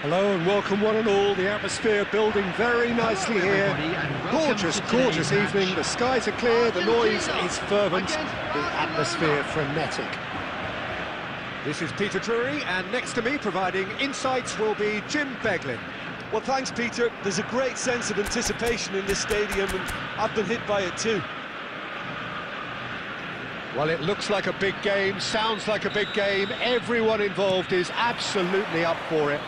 Hello and welcome one and all. The atmosphere building very nicely here. Gorgeous, gorgeous evening. The skies are clear, the noise is fervent, the atmosphere frenetic. This is Peter Drury, and next to me providing insights will be Jim Beglin. Well, thanks, Peter. There's a great sense of anticipation in this stadium, and I've been hit by it too. Well, it looks like a big game, sounds like a big game. Everyone involved is absolutely up for it.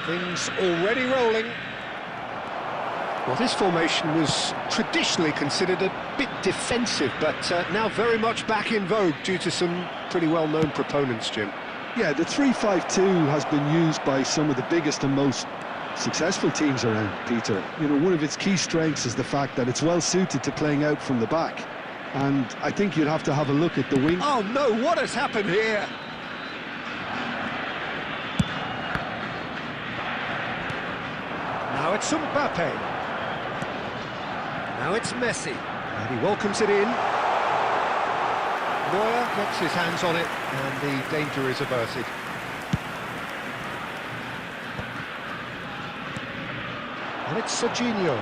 Things already rolling. Well, this formation was traditionally considered a bit defensive, but now very much back in vogue due to some pretty well-known proponents, Jim. Yeah, the 3-5-2 has been used by some of the biggest and most successful teams around, Peter. You know, one of its key strengths is the fact that it's well-suited to playing out from the back. And I think you'd have to have a look at the wing. Oh, no, what has happened here? it's Mbappe. Now it's Messi, and he welcomes it in. Neuer gets his hands on it, and the danger is averted. And it's Serginho.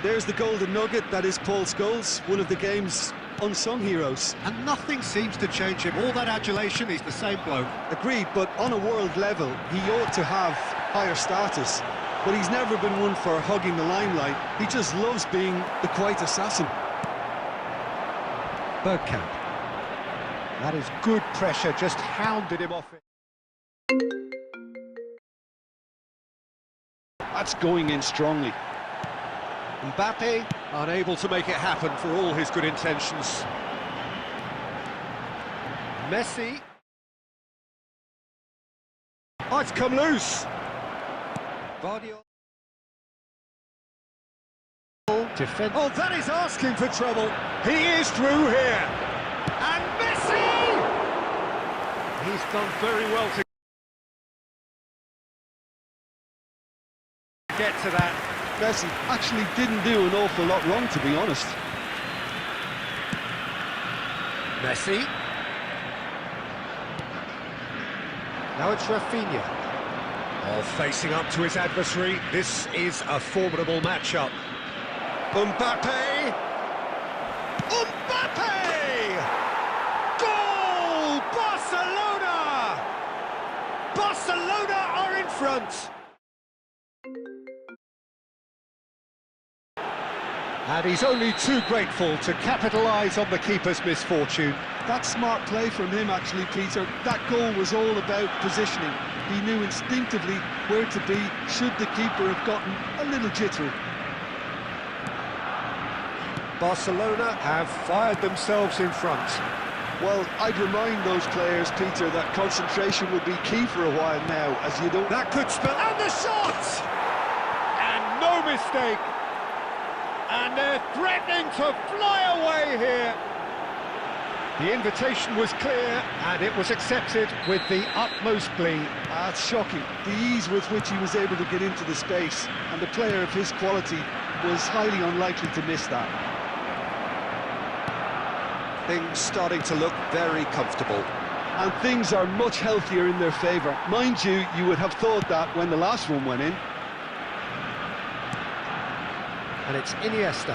There's the golden nugget, that is Paul Scholes, one of the game's unsung heroes. And nothing seems to change him. All that adulation, he's the same bloke. Agreed, but on a world level, he ought to have higher status. But he's never been one for hugging the limelight. He just loves being the quiet assassin. Bergkamp. That is good pressure, just hounded him off it. That's going in strongly. Mbappe unable to make it happen for all his good intentions. Messi. Oh, it's come loose. Guardiola. Defend. Oh, that is asking for trouble. He is through here. And Messi! He's done very well to get to that. Messi actually didn't do an awful lot wrong, to be honest. Messi. Now it's Rafinha. Oh, facing up to his adversary. This is a formidable matchup. Mbappe! Mbappe! Goal! Barcelona! Barcelona are in front! And he's only too grateful to capitalise on the keeper's misfortune. That's smart play from him, actually, Peter. That goal was all about positioning. He knew instinctively where to be should the keeper have gotten a little jittery. Barcelona have fired themselves in front. Well, I'd remind those players, Peter, that concentration will be key for a while now, as you don't... That could spell... And the shot! And no mistake! And they're threatening to fly away here. The invitation was clear, and it was accepted with the utmost glee. It's shocking, the ease with which he was able to get into the space, and a player of his quality was highly unlikely to miss that. Things starting to look very comfortable. And things are much healthier in their favour. Mind you, you would have thought that when the last one went in. And it's Iniesta.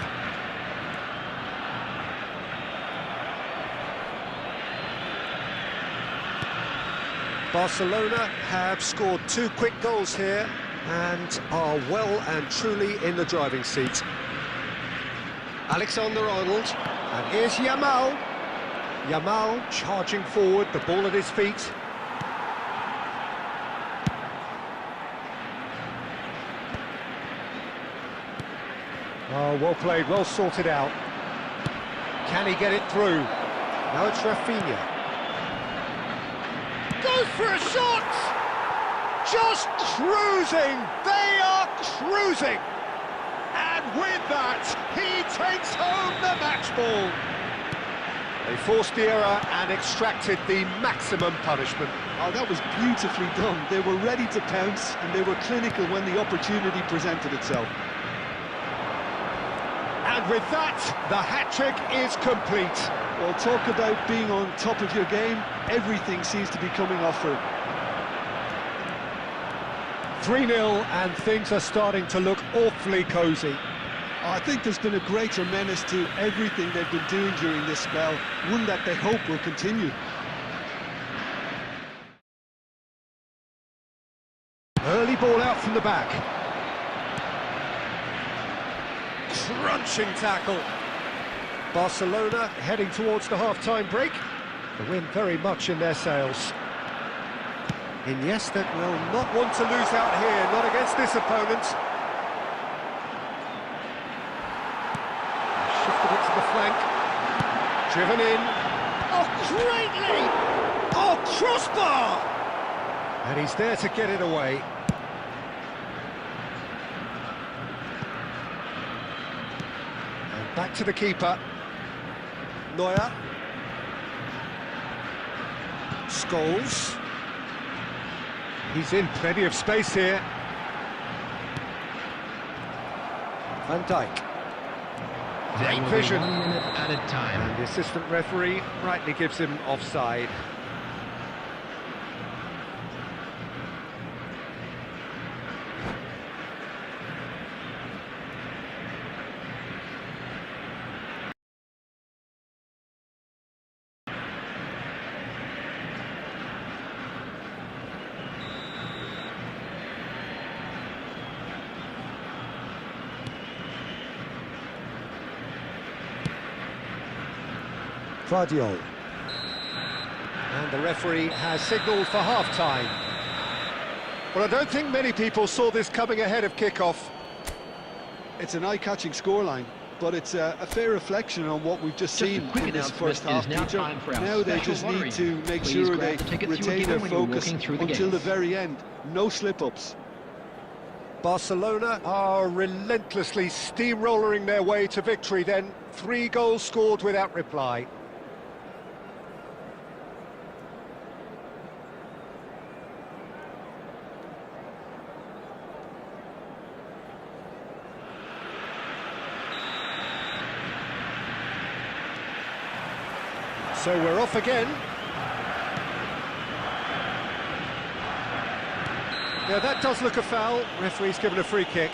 Barcelona have scored 2 quick goals here and are well and truly in the driving seat. Alexander-Arnold, and here's Yamal. Yamal charging forward, the ball at his feet. Oh, well played, well sorted out. Can he get it through? Now it's Rafinha. Goes for a shot! Just cruising! They are cruising! And with that, he takes home the match ball. They forced the error and extracted the maximum punishment. Oh, that was beautifully done. They were ready to pounce, and they were clinical when the opportunity presented itself. And with that, the hat-trick is complete. Well, talk about being on top of your game. Everything seems to be coming off for him. 3-0, and things are starting to look awfully cosy. I think there's been a greater menace to everything they've been doing during this spell, one that they hope will continue. Early ball out from the back. Crunching tackle. Barcelona heading towards the half-time break. The wind very much in their sails. Iniesta will not want to lose out here, not against this opponent. Shifted it to the flank. Driven in. Oh, greatly! Oh, crossbar! And he's there to get it away. And back to the keeper. Neuer. Scholes. He's in plenty of space here. Van Dijk. Great vision. 1 minute added time. And the assistant referee rightly gives him offside. Guardiola. And the referee has signalled for half-time. Well, I don't think many people saw this coming ahead of kick-off. It's an eye-catching scoreline, but it's a fair reflection on what we've just seen in this first half, Peter. Now they just need to make sure they retain their focus until the very end. No slip-ups. Barcelona are relentlessly steamrolling their way to victory then. 3 goals scored without reply. So we're off again. Yeah, that does look a foul. Referee's given a free kick.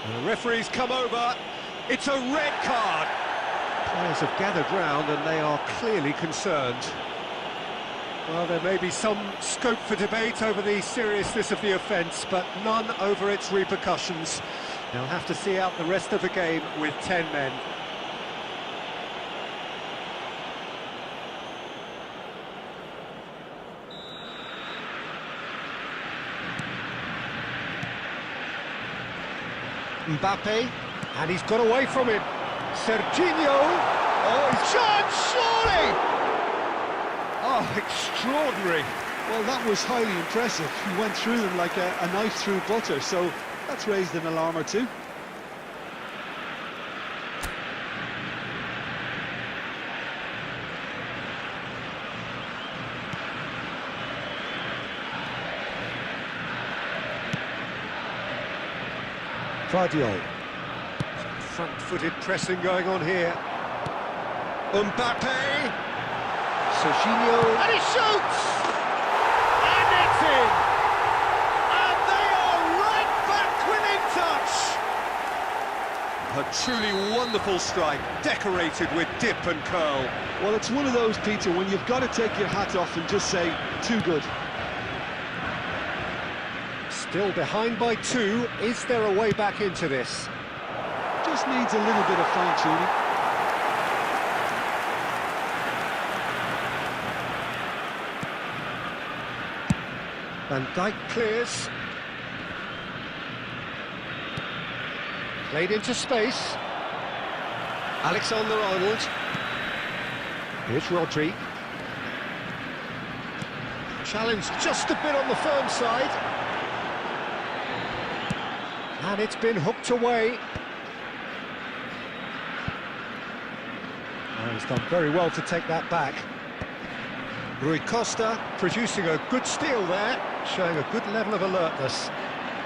And the referee's come over. It's a red card. Players have gathered round and they are clearly concerned. Well, there may be some scope for debate over the seriousness of the offence, but none over its repercussions. They'll have to see out the rest of the game with 10 men. Mbappe, and he's got away from him. Serginho, oh, he's chance, surely! Oh, extraordinary. Well, that was highly impressive. He went through them like a knife through butter, so that's raised an alarm or two. Guardiola. Front-footed pressing going on here. Mbappe. Serginho. And he shoots! And it's in! And they are right back within touch! A truly wonderful strike, decorated with dip and curl. Well, it's one of those, Peter, when you've got to take your hat off and just say, too good. Still behind by 2. Is there a way back into this? Just needs a little bit of fine-tuning. Van Dijk clears. Played into space. Alexander-Arnold. Here's Rodri. Challenge just a bit on the firm side. And it's been hooked away. Oh, he's done very well to take that back. Rui Costa producing a good steal there, showing a good level of alertness.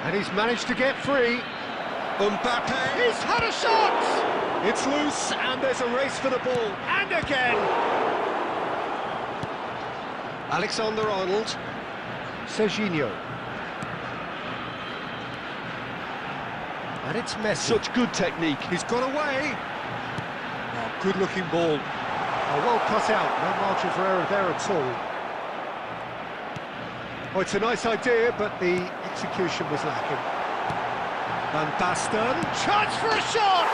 And he's managed to get free. Mbappe, he's had a shot! It's loose, and there's a race for the ball. And again! Alexander-Arnold. Serginho. And it's Messi. Such good technique. He's got away. Oh, good-looking ball. Oh, well cut out. No margin for error there at all. Oh, it's a nice idea, but the execution was lacking. Van Basten. Chance for a shot!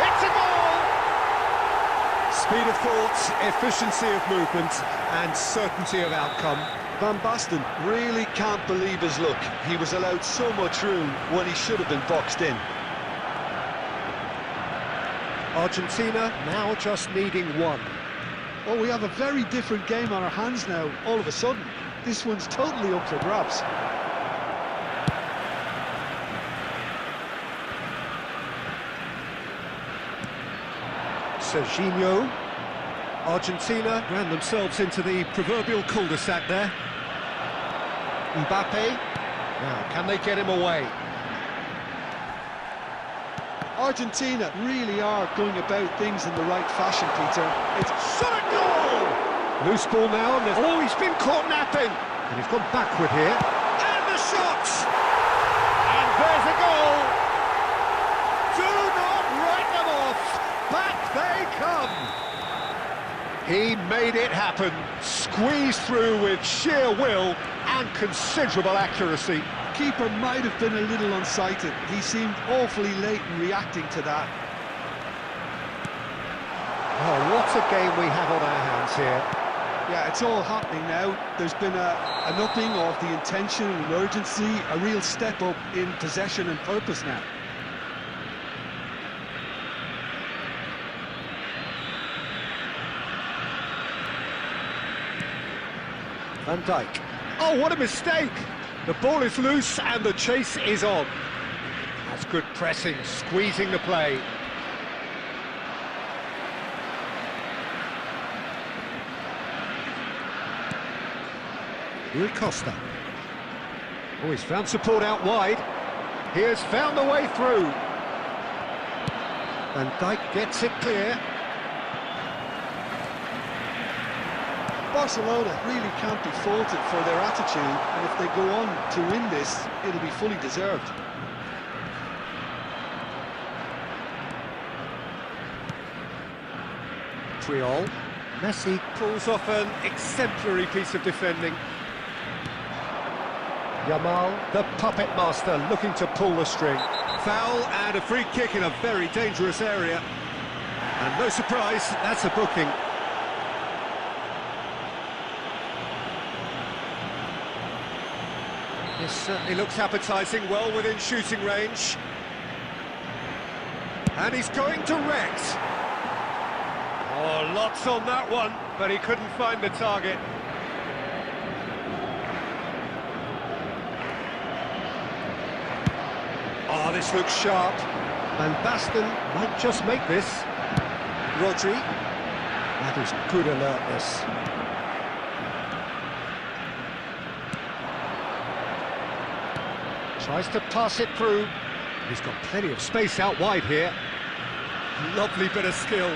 It's a goal! Speed of thought, efficiency of movement, and certainty of outcome. Van Basten really can't believe his luck. He was allowed so much room when he should have been boxed in. Argentina now just needing 1. Well, we have a very different game on our hands now, all of a sudden. This one's totally up for grabs. Serginho. Argentina ran themselves into the proverbial cul-de-sac there. Mbappe. Now, can they get him away? Argentina really are going about things in the right fashion, Peter. It's Shot at goal! Loose ball now, and oh, he's been caught napping. And he's gone backward here. And the shot! And there's a goal! Do not write them off! Back they come! He made it happen, squeezed through with sheer will and considerable accuracy. Keeper might have been a little unsighted. He seemed awfully late in reacting to that. Oh, what a game we have on our hands here. Yeah, it's all happening now. There's been an upping of the intention and urgency, a real step up in possession and purpose now. Van Dijk. Oh, what a mistake! The ball is loose and the chase is on. That's good pressing, squeezing the play. Rui Costa. Oh, he's found support out wide. He has found a way through. Van Dijk gets it clear. Barcelona really can't be faulted for their attitude, and if they go on to win this, it'll be fully deserved. Triol. Messi pulls off an exemplary piece of defending. Yamal, the puppet master, looking to pull the string. Foul and a free kick in a very dangerous area. And no surprise, that's a booking. This certainly looks appetising, well within shooting range. And he's going direct. Oh, lots on that one, but he couldn't find the target. Oh, this looks sharp. And Baston might just make this. Rodri. That is good alertness. Tries to pass it through. He's got plenty of space out wide here. Lovely bit of skill.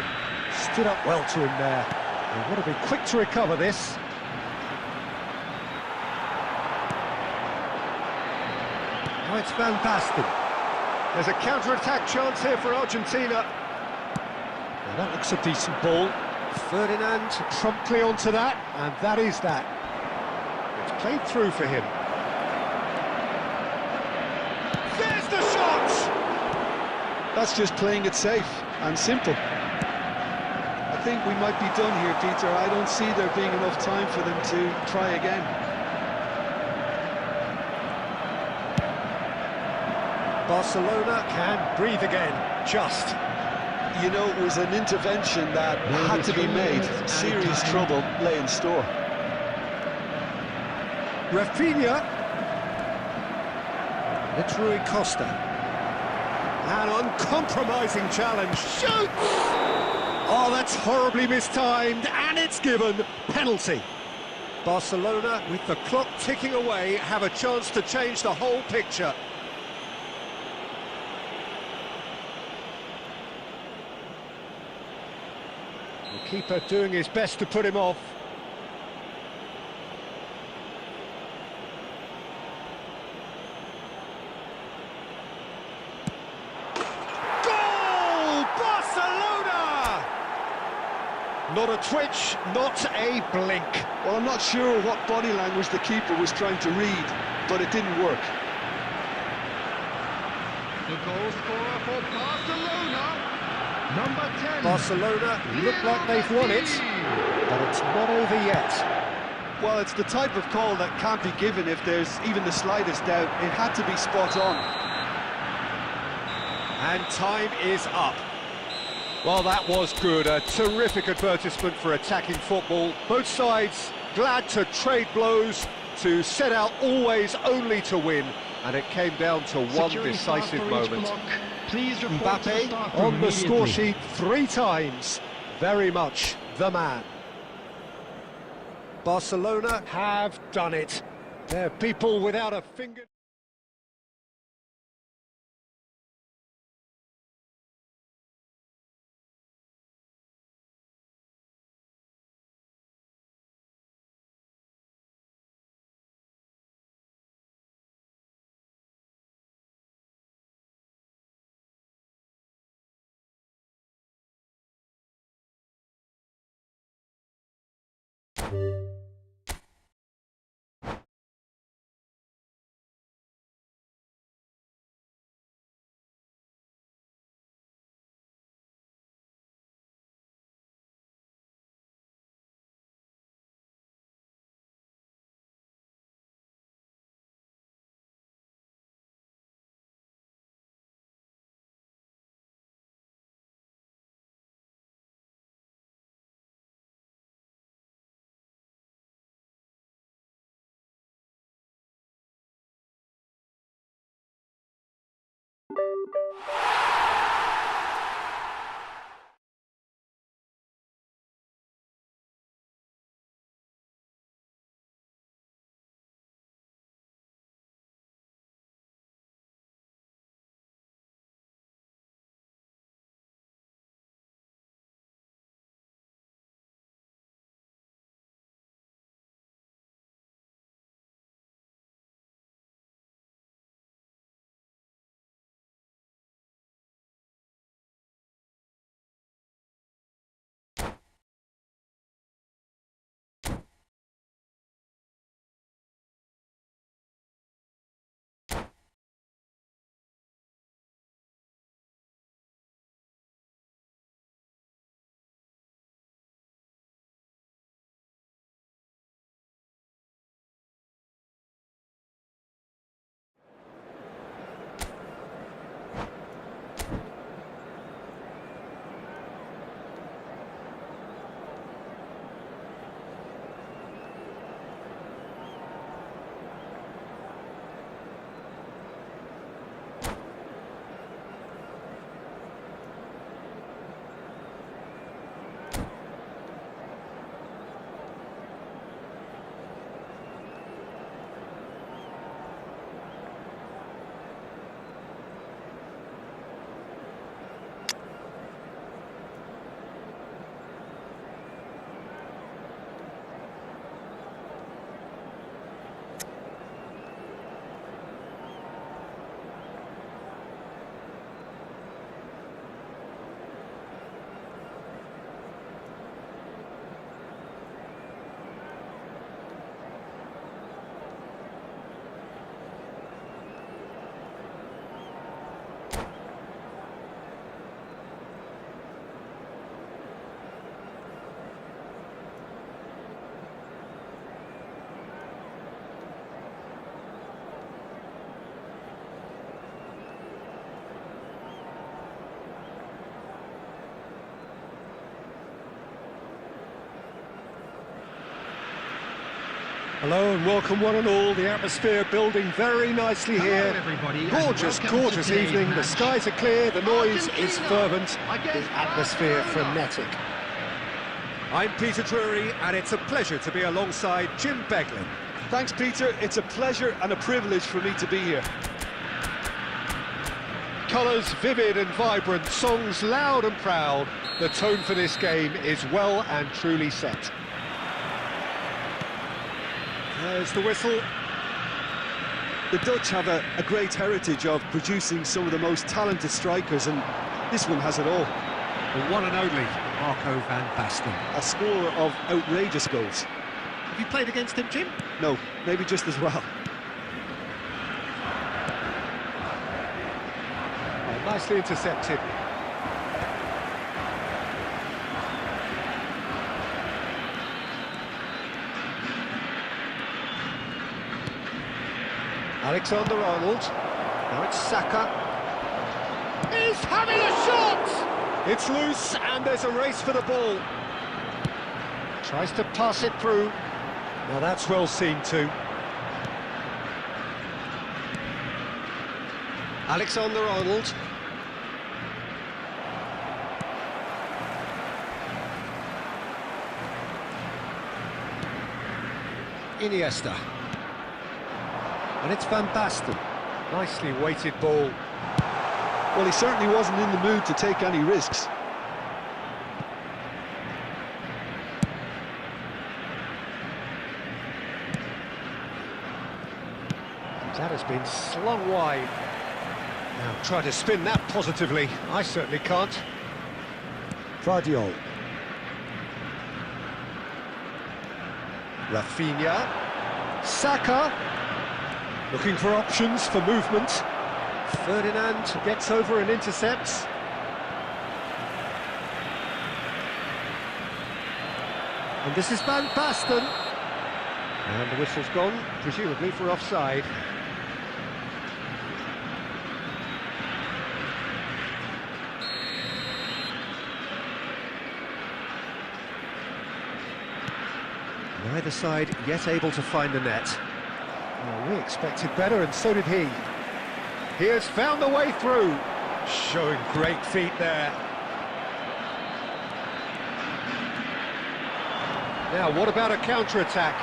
Stood up well to him there. They want to be quick to recover this. Now it's Van Basten. There's a counter-attack chance here for Argentina. Now that looks a decent ball. Ferdinand promptly onto that, and that is that. It's played through for him. There's the shot! That's just playing it safe and simple. I think we might be done here, Peter. I don't see there being enough time for them to try again. Barcelona can breathe again, just. You know, it was an intervention that had to be made. Serious trouble lay in store. Rafinha. It's Rui Costa. An uncompromising challenge. Shoots! Oh, that's horribly mistimed, and it's given. Penalty. Barcelona, with the clock ticking away, have a chance to change the whole picture. The keeper doing his best to put him off. Goal! Barcelona! Not a twitch, not a blink. Well, I'm not sure what body language the keeper was trying to read, but it didn't work. The goal scorer for Barcelona, number 10. Barcelona look like they've won it, but it's not over yet. Well, it's the type of call that can't be given if there's even the slightest doubt. It had to be spot on. And time is up. Well, that was good. A terrific advertisement for attacking football. Both sides glad to trade blows, to set out always only to win. And it came down to one decisive moment. Mbappe on the score sheet 3 times. Very much the man. Barcelona have done it. They're people without a finger. Hello and welcome one and all. The atmosphere building very nicely here. Everybody, gorgeous, gorgeous evening. The skies are clear, the noise is fervent, the atmosphere frenetic. I'm Peter Drury and it's a pleasure to be alongside Jim Beglin. Thanks, Peter. It's a pleasure and a privilege for me to be here. Colours vivid and vibrant, songs loud and proud. The tone for this game is well and truly set. There's the whistle. The Dutch have a great heritage of producing some of the most talented strikers, and this one has it all. The one and only Marco van Basten. A scorer of outrageous goals. Have you played against him, Jim? No, maybe just as well. Oh, nicely intercepted. Alexander-Arnold. Now it's Saka. He's having a shot! It's loose and there's a race for the ball. Tries to pass it through. Now that's well seen too. Alexander-Arnold. Iniesta. And it's Van Basten. Nicely weighted ball. Well, he certainly wasn't in the mood to take any risks. That has been slung wide. Now try to spin that positively. I certainly can't. Vardiol. Rafinha. Saka. Looking for options for movement. Ferdinand gets over and intercepts. And this is Van Basten. And the whistle's gone, presumably for offside. Neither side yet able to find the net. Well, we expected better, and so did he. He has found the way through, showing great feet there. Now, what about a counter-attack?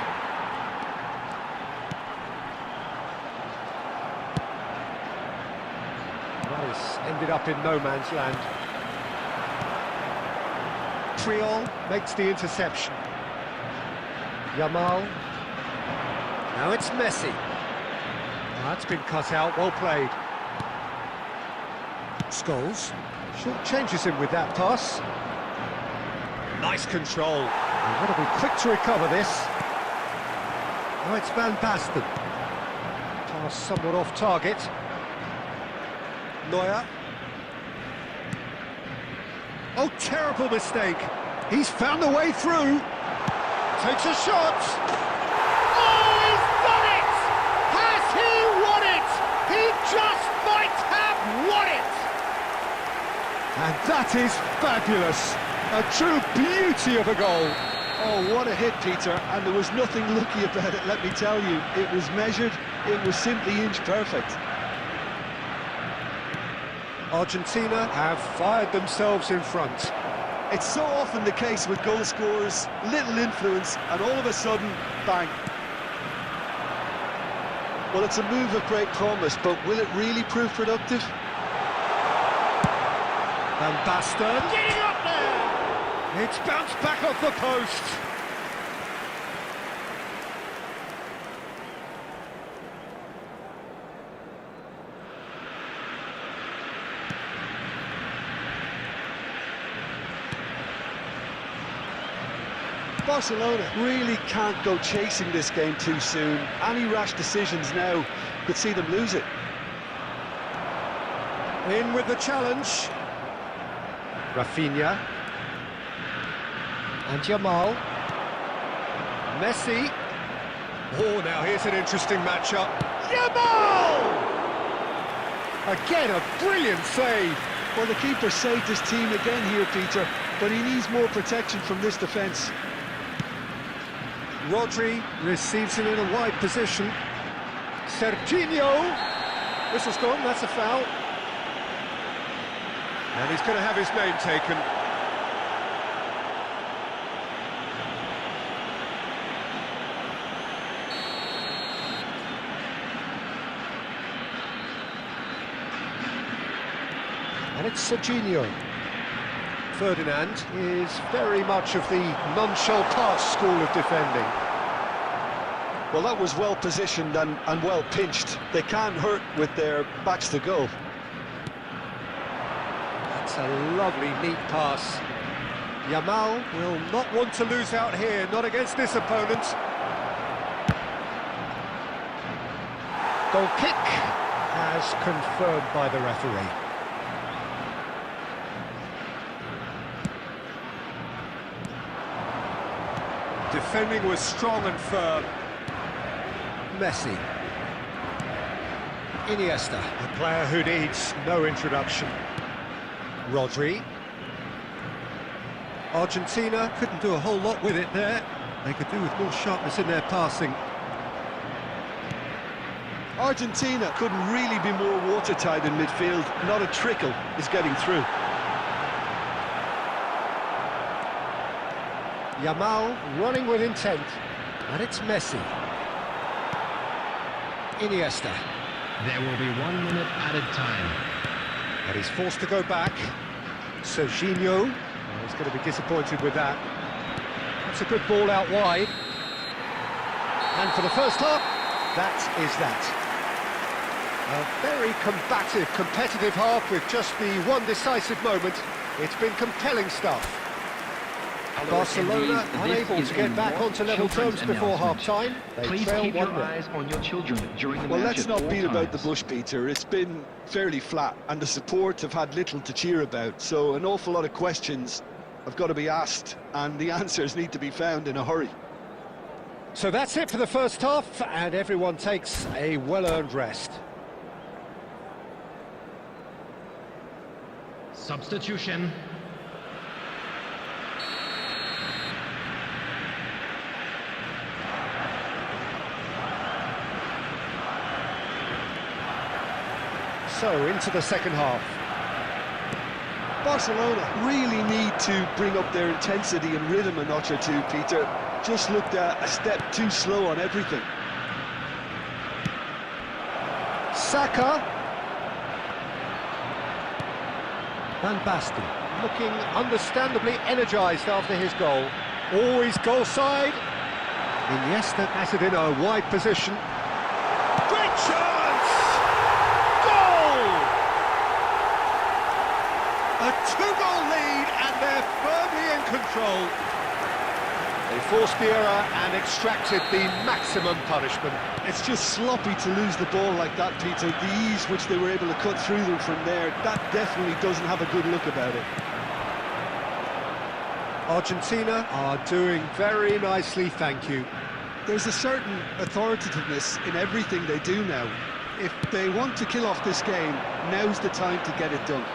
That has ended up in no man's land. Triol makes the interception. Yamal. Now it's Messi. That's been cut out, well played. Scholes short changes him with that pass. Nice control. And got to be quick to recover this. Now it's Van Basten. Pass somewhat off target. Neuer. Oh, terrible mistake. He's found a way through. Takes a shot. Oh, he's done it! Has he won it? He just might have won it! And that is fabulous. A true beauty of a goal. Oh, what a hit, Peter, and there was nothing lucky about it, let me tell you. It was measured, it was simply inch perfect. Argentina have fired themselves in front. It's so often the case with goal scorers, little influence, and all of a sudden, bang. Well, it's a move of great promise, but will it really prove productive? Van Basten. Getting up there! It's bounced back off the post. Barcelona really can't go chasing this game too soon. Any rash decisions now could see them lose it. In with the challenge. Rafinha. And Yamal. Messi. Oh, now here's an interesting matchup. Yamal! Again, a brilliant save. Well, the keeper saved his team again here, Peter, but he needs more protection from this defence. Rodri receives him in a wide position. Serginho. Whistle's gone, that's a foul. And he's going to have his name taken. And it's Serginho. Ferdinand is very much of the non-shall-pass school of defending. Well, that was well positioned and well pinched. They can't hurt with their backs to goal. That's a lovely, neat pass. Yamal will not want to lose out here, not against this opponent. Goal kick as confirmed by the referee. Defending was strong and firm. Messi. Iniesta, a player who needs no introduction. Rodri. Argentina couldn't do a whole lot with it there. They could do with more sharpness in their passing. Argentina couldn't really be more watertight in midfield. Not a trickle is getting through. Yamal running with intent, and it's Messi. Iniesta. There will be 1 minute added time. And he's forced to go back. Serginho. Well, he's going to be disappointed with that. That's a good ball out wide. And for the first half, that is that. A very combative, competitive half with just the one decisive moment. It's been compelling stuff. Barcelona unable to get back onto level terms before half-time. They trail 1-0. On your children during the Well, match let's at not beat all about the times. bush, Peter. It's been fairly flat, and the support have had little to cheer about. So an awful lot of questions have got to be asked, and the answers need to be found in a hurry. So that's it for the first half, and everyone takes a well-earned rest. Substitution. So, into the second half. Barcelona really need to bring up their intensity and rhythm a notch or two, Peter. Just looked a step too slow on everything. Saka. Van Basten, looking understandably energised after his goal. Always goal side. Iniesta has it in a wide position. Great chance! Goal! A two-goal lead, and they're firmly in control. They forced the error and extracted the maximum punishment. It's just sloppy to lose the ball like that, Peter. The ease which they were able to cut through them from there, that definitely doesn't have a good look about it. Argentina are doing very nicely, thank you. There's a certain authoritativeness in everything they do now. If they want to kill off this game, now's the time to get it done.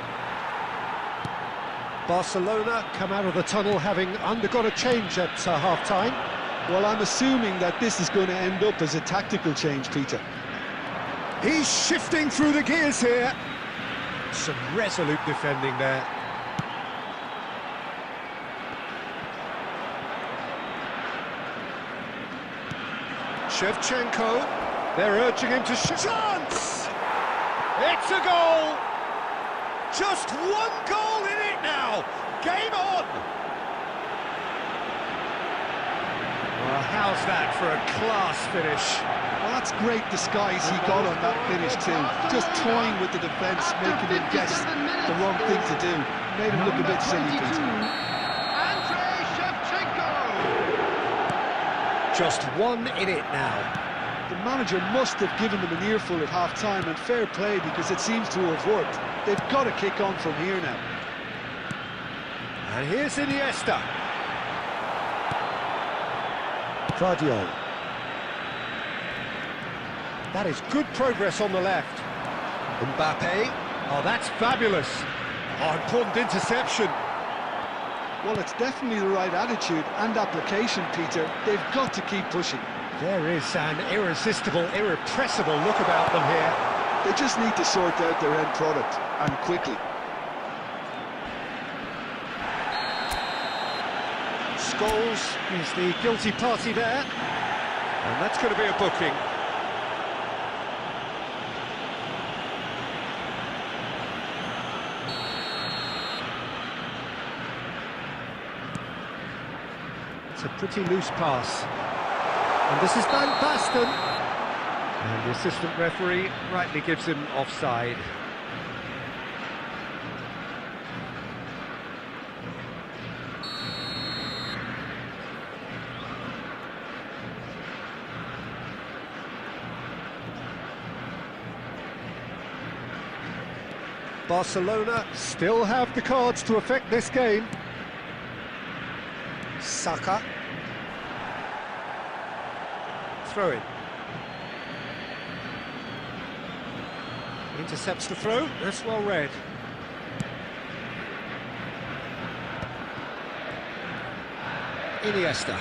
Barcelona come out of the tunnel having undergone a change at half-time. Well, I'm assuming that this is going to end up as a tactical change, Peter. He's shifting through the gears here. Some resolute defending there. Shevchenko, they're urging him to shoot. Chance! It's a goal! Just one goal in it now! Game on! Well, how's that for a class finish? Well, that's great disguise he got on that finish too. Just toying with the defence, making him guess the wrong thing to do. Made him look a bit silly, Peter. Just one in it now. The manager must have given them an earful at half-time, and fair play because it seems to have worked. They've got to kick on from here now. And here's Iniesta. Guardiola. That is good progress on the left. Mbappe. Oh, that's fabulous. Oh, important interception. Well, it's definitely the right attitude and application, Peter. They've got to keep pushing. There is an irresistible, irrepressible look about them here. They just need to sort out their end product, and quickly. Scholes is the guilty party there. And that's going to be a booking. It's a pretty loose pass. And this is Van Basten. And the assistant referee rightly gives him offside. Barcelona still have the cards to affect this game. Saka. Throw in. Intercepts the throw, that's well read. Iniesta.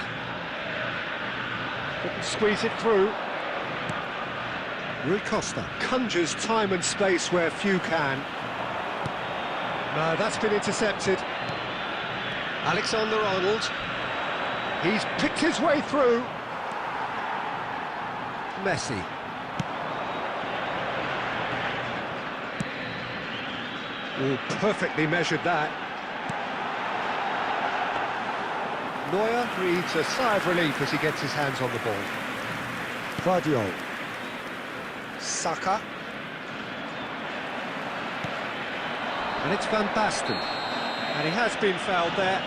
Couldn't squeeze it through. Rui Costa conjures time and space where few can. No, that's been intercepted. Alexander-Arnold. He's picked his way through. Messi. Oh, perfectly measured that. Neuer breathes a sigh of relief as he gets his hands on the ball. Guardiola. Saka. And it's Van Basten. And he has been fouled there.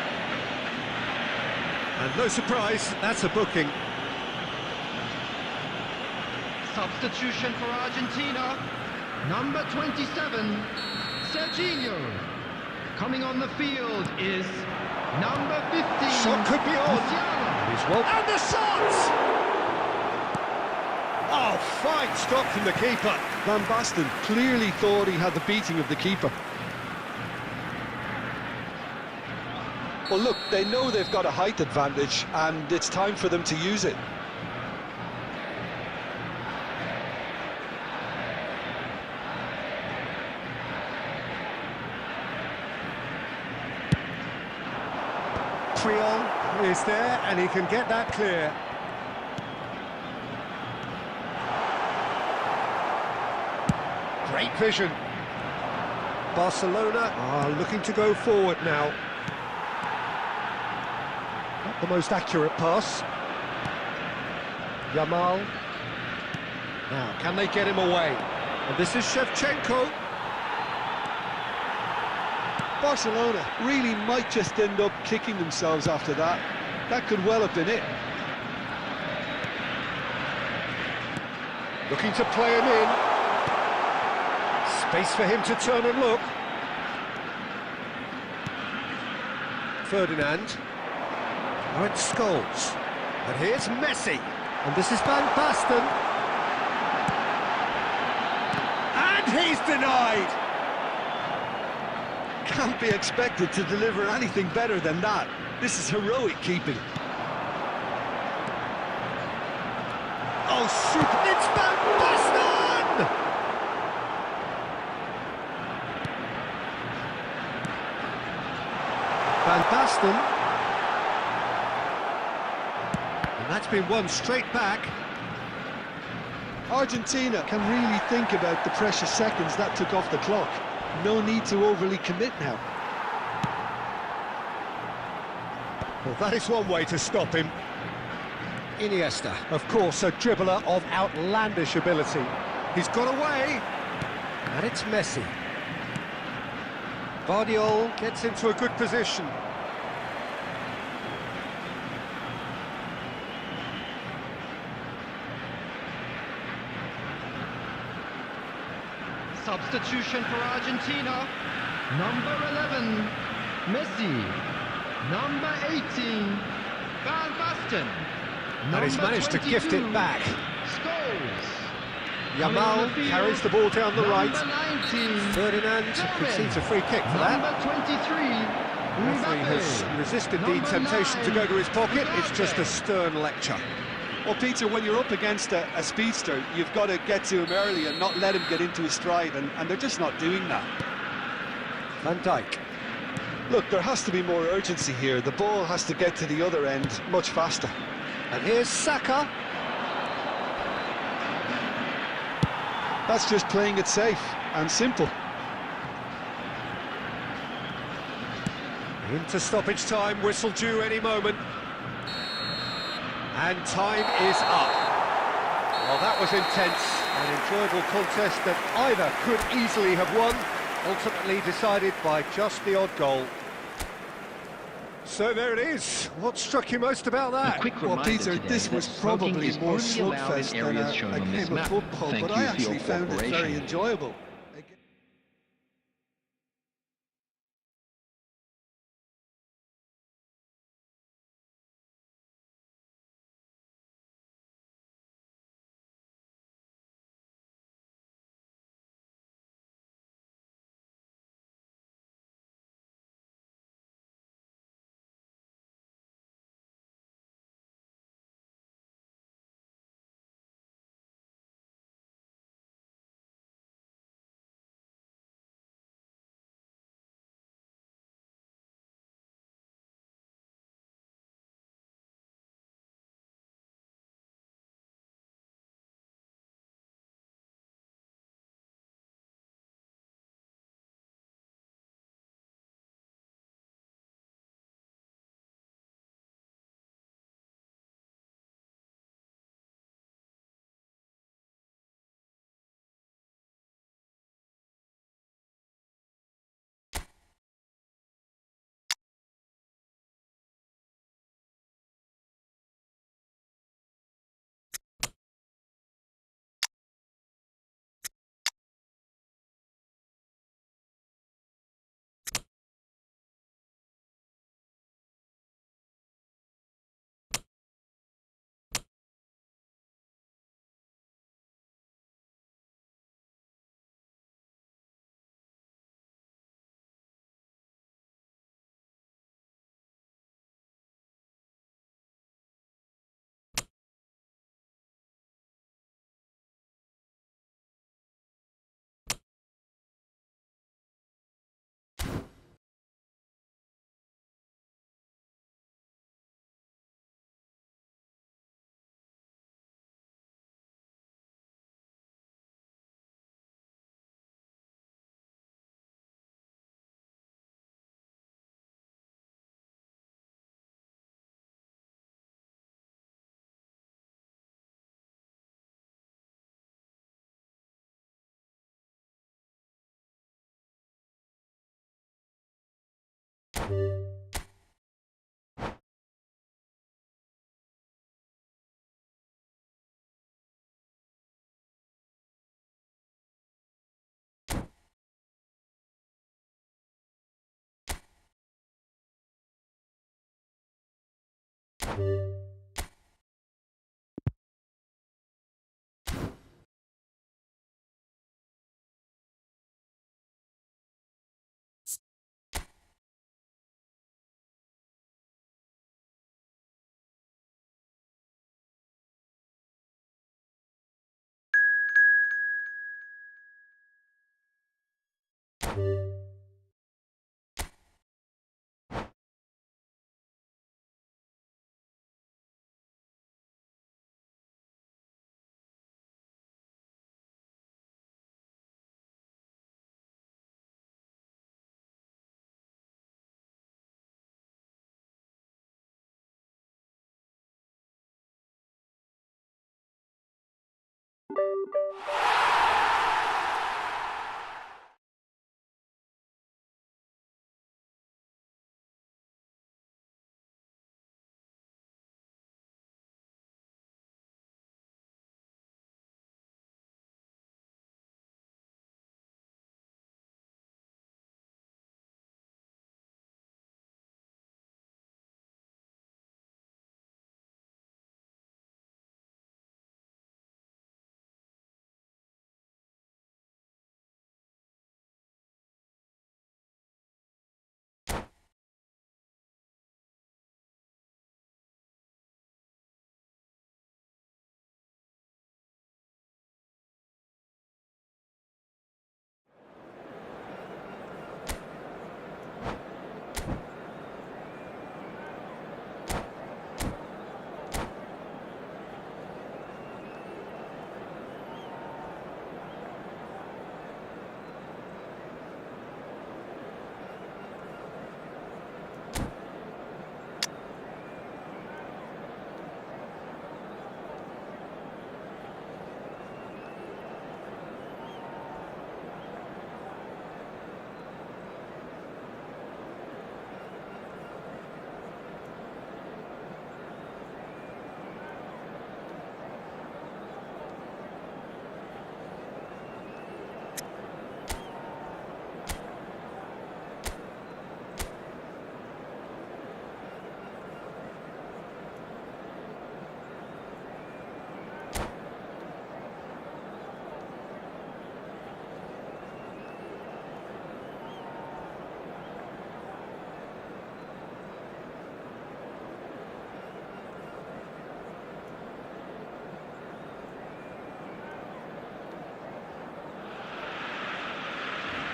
And no surprise, that's a booking. Substitution for Argentina. Number 27, Serginho. Coming on the field is number 15. Shot could be on. He's well. And the shot! Oh, fine stop from the keeper. Van Basten clearly thought he had the beating of the keeper. Well, look, they know they've got a height advantage, and it's time for them to use it. Triol is there, and he can get that clear. Great vision. Barcelona are looking to go forward now. Not the most accurate pass. Yamal. Now, can they get him away? And this is Shevchenko. Barcelona really might just end up kicking themselves after that. That could well have been it. Looking to play him in. Space for him to turn and look. Ferdinand. Now it's Scholes. And here's Messi. And this is Van Basten. And he's denied! Can't be expected to deliver anything better than that. This is heroic keeping. Oh, super! It's Van Basten! Van Basten. And that's been won straight back. Argentina can really think about the precious seconds that took off the clock. No need to overly commit now. Well, that is one way to stop him. Iniesta, of course, a dribbler of outlandish ability. He's got away, and it's Messi. Guardiola gets into a good position. Substitution for Argentina. Number 11, Messi. Number 18, Van Basten. And he's managed to gift it back. Scholes. Yamal carries the ball down the right. 19, Ferdinand concedes a free kick for that. Number 23, Referee has resisted the temptation to go to his pocket. It's just a stern lecture. Well, Peter, when you're up against a speedster, you've got to get to him early and not let him get into his stride, and they're just not doing that. Van Dijk. Look, there has to be more urgency here. The ball has to get to the other end much faster. And here's Saka. That's just playing it safe and simple. Into stoppage time, whistle due any moment. And time is up. Well, that was intense, an enjoyable contest that either could easily have won, ultimately decided by just the odd goal. So there it is. What struck you most about that? Well, Peter, this was probably more slugfest than a game of football, but I actually found it very enjoyable.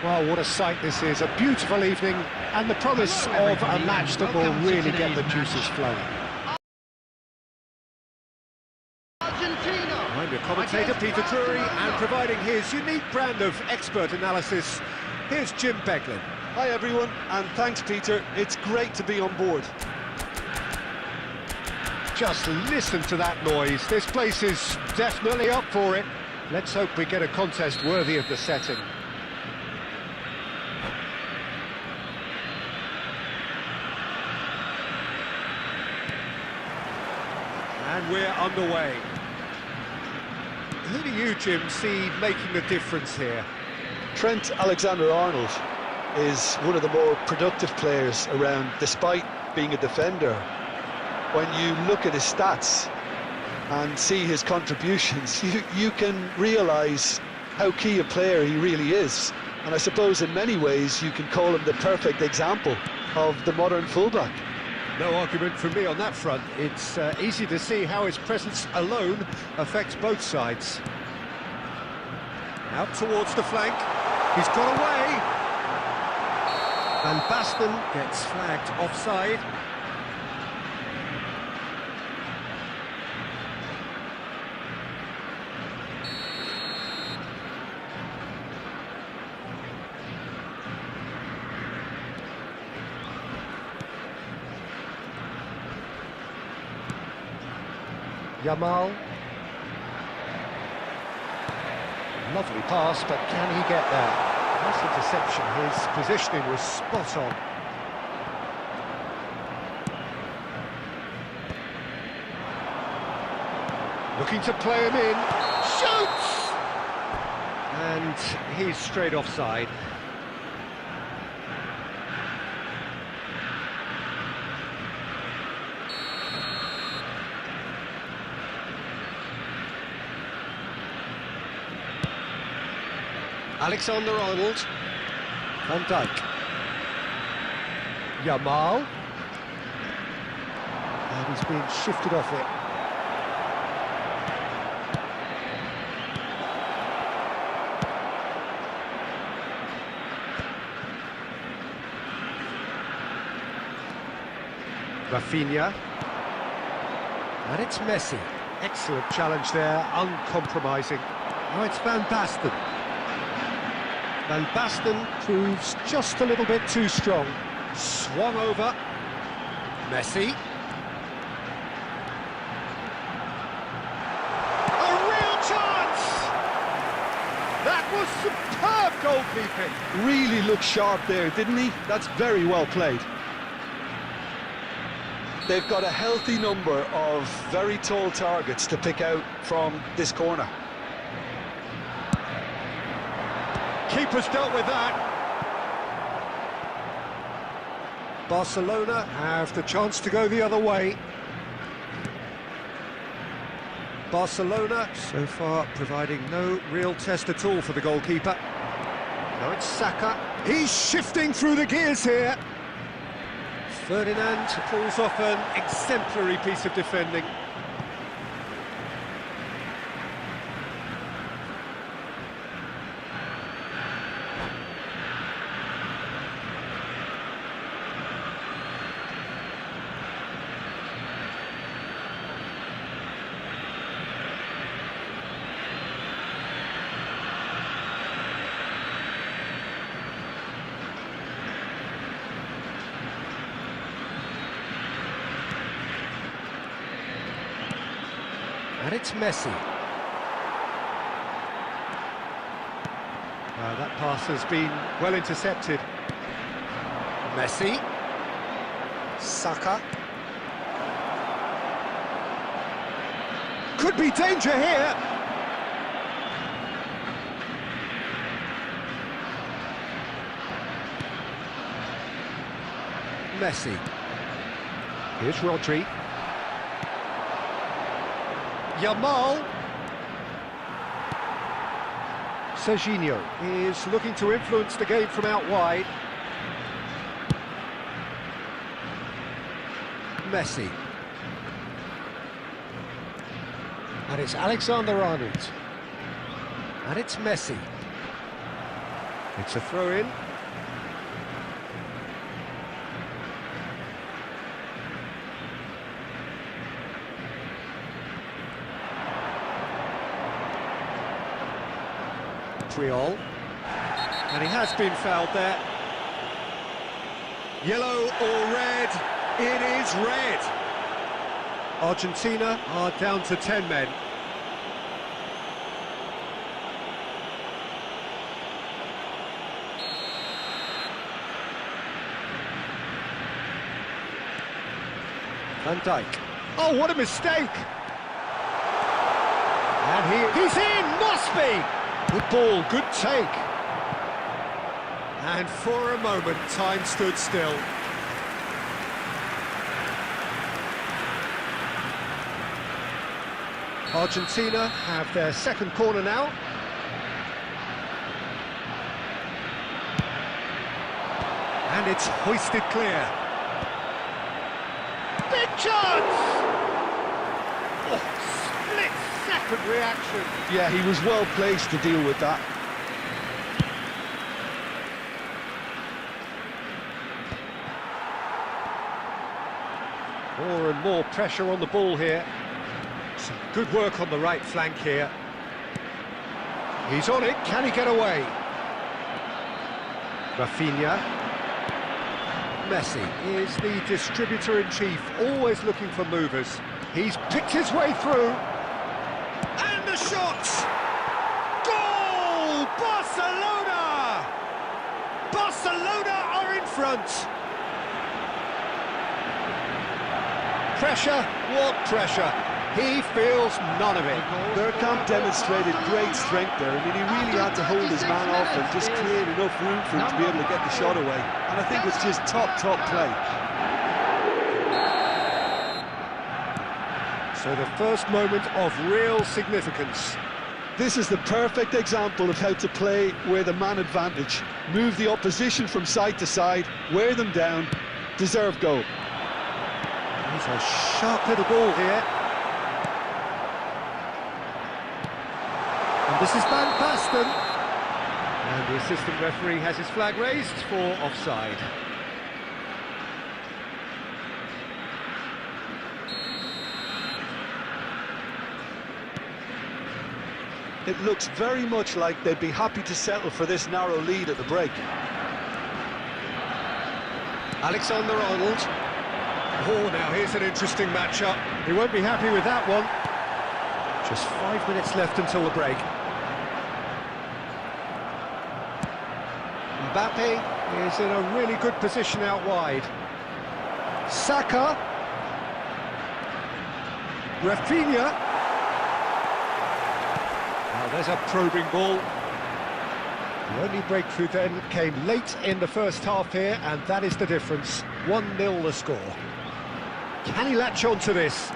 Well, what a sight this is. A beautiful evening and the promise of a match that will really get the juices flowing. I'm your commentator, Peter Drury, and providing his unique brand of expert analysis, here's Jim Beglin. Hi everyone, and thanks Peter. It's great to be on board. Just listen to that noise. This place is definitely up for it. Let's hope we get a contest worthy of the setting. And we're underway. Who do you, Jim, see making the difference here? Trent Alexander-Arnold is one of the more productive players around, despite being a defender. When you look at his stats and see his contributions, you can realise how key a player he really is. And I suppose in many ways you can call him the perfect example of the modern fullback. No argument from me on that front. It's easy to see how his presence alone affects both sides. Out towards the flank. He's got away. Van Basten gets flagged offside. Yamal. Lovely pass, but can he get there? Nice interception, his positioning was spot on. Looking to play him in. Shoots! And he's straight offside. Alexander-Arnold. Van Dijk. Yamal. And he's being shifted off it. Rafinha. And it's Messi. Excellent challenge there, uncompromising. Now it's Van Basten. Van Basten proves just a little bit too strong. Swung over. Messi. A real chance! That was superb goalkeeping. Really looked sharp there, didn't he? That's very well played. They've got a healthy number of very tall targets to pick out from this corner. Keeper's dealt with that. Barcelona have the chance to go the other way. Barcelona so far providing no real test at all for the goalkeeper. Now it's Saka. He's shifting through the gears here. Ferdinand pulls off an exemplary piece of defending. And it's Messi. That pass has been well intercepted. Messi. Saka. Could be danger here. Messi. Here's Rodri. Yamal. Serginho is looking to influence the game from out wide. Messi. And it's Alexander-Arnold. And it's Messi. It's a throw-in. Triol. And he has been fouled there. Yellow or red? It is red. Argentina are down to 10 men. Van Dijk. Oh, what a mistake! And he's in, must be! Good ball, good take. And for a moment, time stood still. Argentina have their second corner now. And it's hoisted clear. Big chance! Oh, split-second reaction. Yeah, he was well placed to deal with that. More and more pressure on the ball here. Some good work on the right flank here. He's on it, can he get away? Rafinha. Messi is the distributor-in-chief, always looking for movers. He's picked his way through. And the shots! Goal! Barcelona! Barcelona are in front. Pressure, what pressure? He feels none of it. Bergkamp demonstrated great strength there. I mean, he really had to hold his man off and just create enough room for him to be able to get the shot away. And I think it's just top play. So the first moment of real significance. This is the perfect example of how to play with a man advantage. Move the opposition from side to side, wear them down, deserve goal. It's a sharp little ball here. And this is Van Basten. And the assistant referee has his flag raised for offside. It looks very much like they'd be happy to settle for this narrow lead at the break. Alexander-Arnold. Oh, now here's an interesting matchup. He won't be happy with that one. Just 5 minutes left until the break. Mbappe is in a really good position out wide. Saka. Rafinha. Now there's a probing ball. The only breakthrough then came late in the first half here, and that is the difference. 1-0 the score. Can he latch on to this?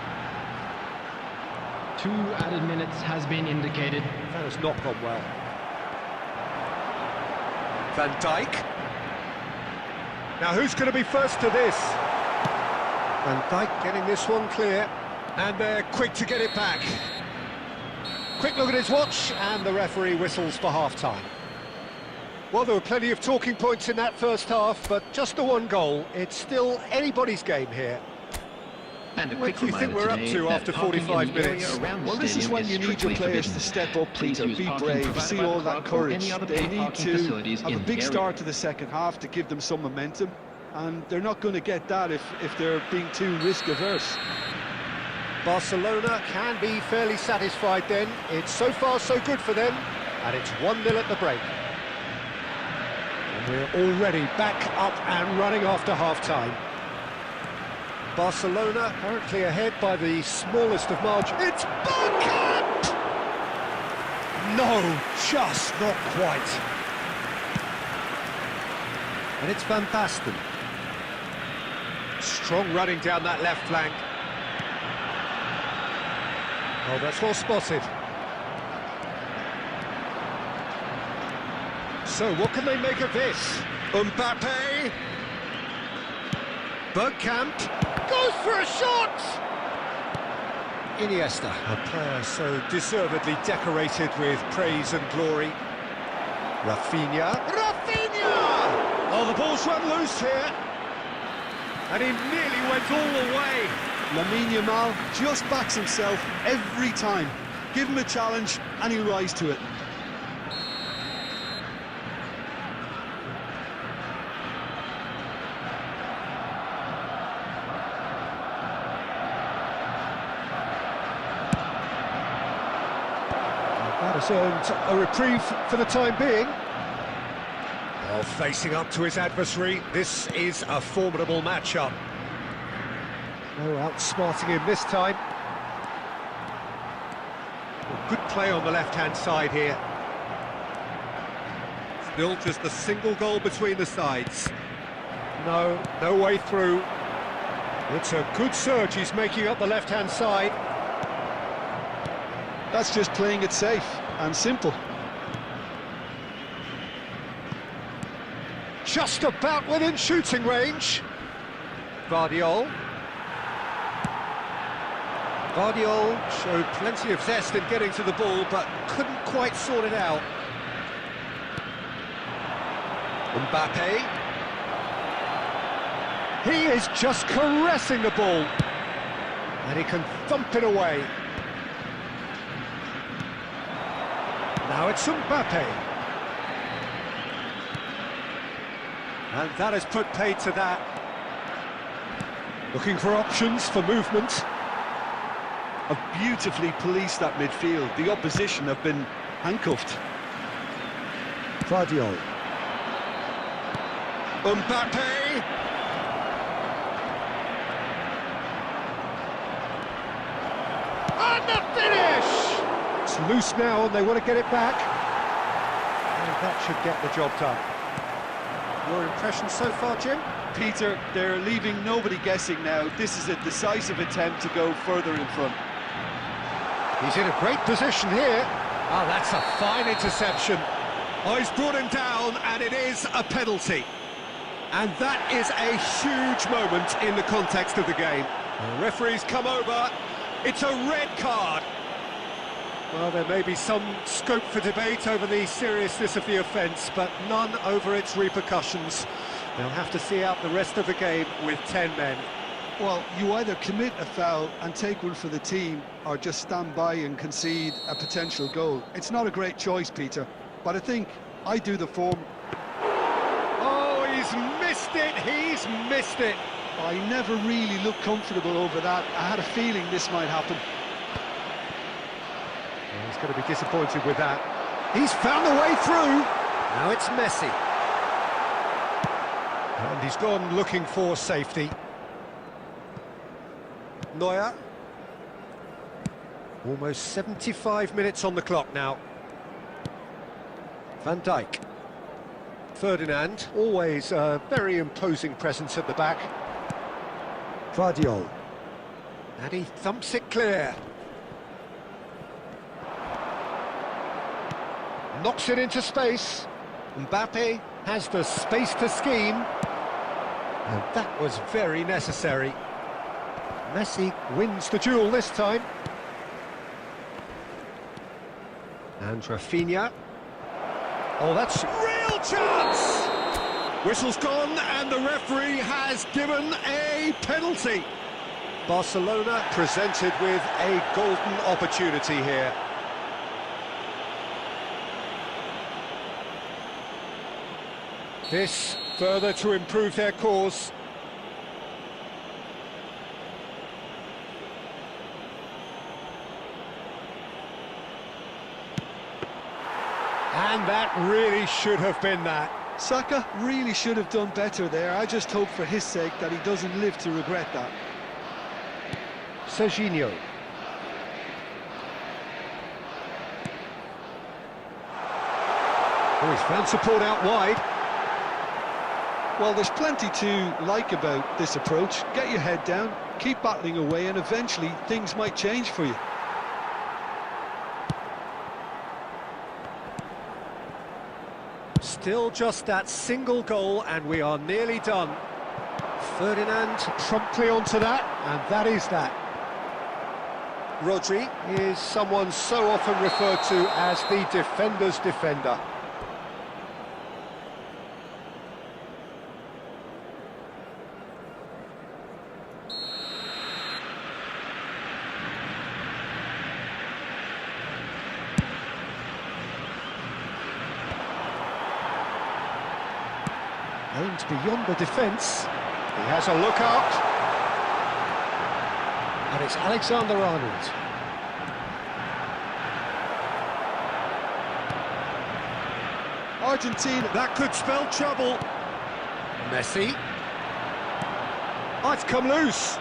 2 added minutes has been indicated. That has not gone well. Van Dijk. Now who's going to be first to this? Van Dijk getting this one clear, and they're quick to get it back. Quick look at his watch, and the referee whistles for half-time. Well, there were plenty of talking points in that first half, but just the one goal. It's still anybody's game here. And What do you think we're up to after 45 minutes? Well, this is when you need your players to step up, Peter, be brave, see all that courage. They need to have a big start to the second half to give them some momentum, and they're not going to get that if they're being too risk-averse. Barcelona can be fairly satisfied then. It's so far so good for them, and it's 1-0 at the break. And we're already back up and running after half-time. Barcelona currently ahead by the smallest of margins. It's Bergkamp! No, just not quite. And it's Van Basten. Strong running down that left flank. Oh, that's well spotted. So, what can they make of this? Mbappe. Bergkamp. Goes for a shot! Iniesta, a player so deservedly decorated with praise and glory. Rafinha. Oh, the ball's run loose here. And he nearly went all the way. Lamine Yamal just backs himself every time. Give him a challenge and he'll rise to it. That has earned a reprieve for the time being. Well, facing up to his adversary, this is a formidable matchup. No outsmarting him this time. Good play on the left-hand side here. Still just a single goal between the sides. No way through. It's a good surge he's making up the left-hand side. That's just playing it safe and simple. Just about within shooting range. Guardiola showed plenty of zest in getting to the ball, but couldn't quite sort it out. Mbappe. He is just caressing the ball. And he can thump it away. Now it's Mbappe. And that has put paid to that. Looking for options for movement. Have beautifully policed that midfield. The opposition have been handcuffed. Guardiola. Mbappe. And the finish! It's loose now and they want to get it back. And that should get the job done. Your impression so far, Jim? Peter, they're leaving nobody guessing now. This is a decisive attempt to go further in front. He's in a great position here. Oh, that's a fine interception. Oh, he's brought him down, and it is a penalty. And that is a huge moment in the context of the game. The referee's come over. It's a red card. Well, there may be some scope for debate over the seriousness of the offence, but none over its repercussions. They'll have to see out the rest of the game with 10 men. Well, you either commit a foul and take one for the team, or just stand by and concede a potential goal. It's not a great choice, Peter, but I think I do the form. Oh, he's missed it, he's missed it. I never really looked comfortable over that. I had a feeling this might happen. Well, he's going to be disappointed with that. He's found a way through. Now it's Messi. And he's gone looking for safety. Neuer. Almost 75 minutes on the clock now. Van Dijk. Ferdinand, always a very imposing presence at the back. Guardiola. And he thumps it clear. Knocks it into space. Mbappe has the space to scheme. And that was very necessary. Messi wins the duel this time. And Rafinha. Oh, that's real chance! Whistle's gone and the referee has given a penalty. Barcelona presented with a golden opportunity here. This further to improve their cause. And that really should have been that. Saka really should have done better there. I just hope for his sake that he doesn't live to regret that. Serginho. Oh, he's found support out wide. Well, there's plenty to like about this approach. Get your head down, keep battling away, and eventually things might change for you. Still just that single goal and we are nearly done. Ferdinand promptly onto that, and that is that. Rodri is someone so often referred to as the defender's defender. Aimed beyond the defence. He has a look out. And it's Alexander-Arnold. Argentina. That could spell trouble. Messi. Oh, it's come loose.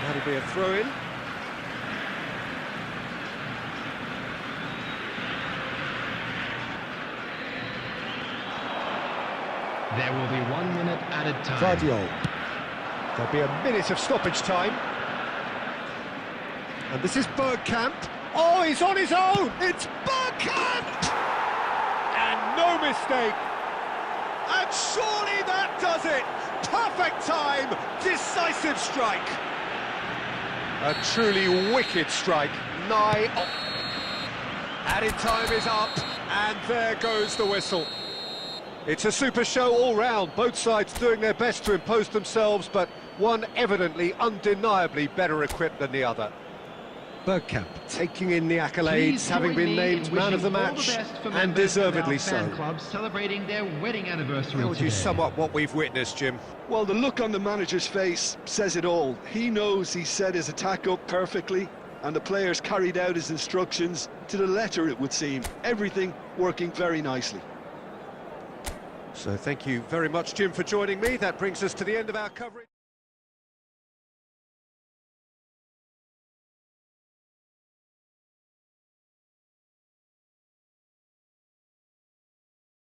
That'll be a throw-in. There will be 1 minute added time. Guardiola. There'll be a minute of stoppage time. And this is Bergkamp. Oh, he's on his own! It's Bergkamp! And no mistake. And surely that does it! Perfect time, decisive strike. A truly wicked strike. Nigh. Added time is up, and there goes the whistle. It's a super show all round, both sides doing their best to impose themselves, but one evidently, undeniably better equipped than the other. Bergkamp taking in the accolades, having been named man of the match, and deservedly so. Clubs celebrating their wedding anniversary. How would you sum up what we've witnessed, Jim? Well, the look on the manager's face says it all. He knows he set his attack up perfectly, and the players carried out his instructions to the letter, it would seem. Everything working very nicely. So thank you very much, Jim, for joining me. That brings us to the end of our coverage.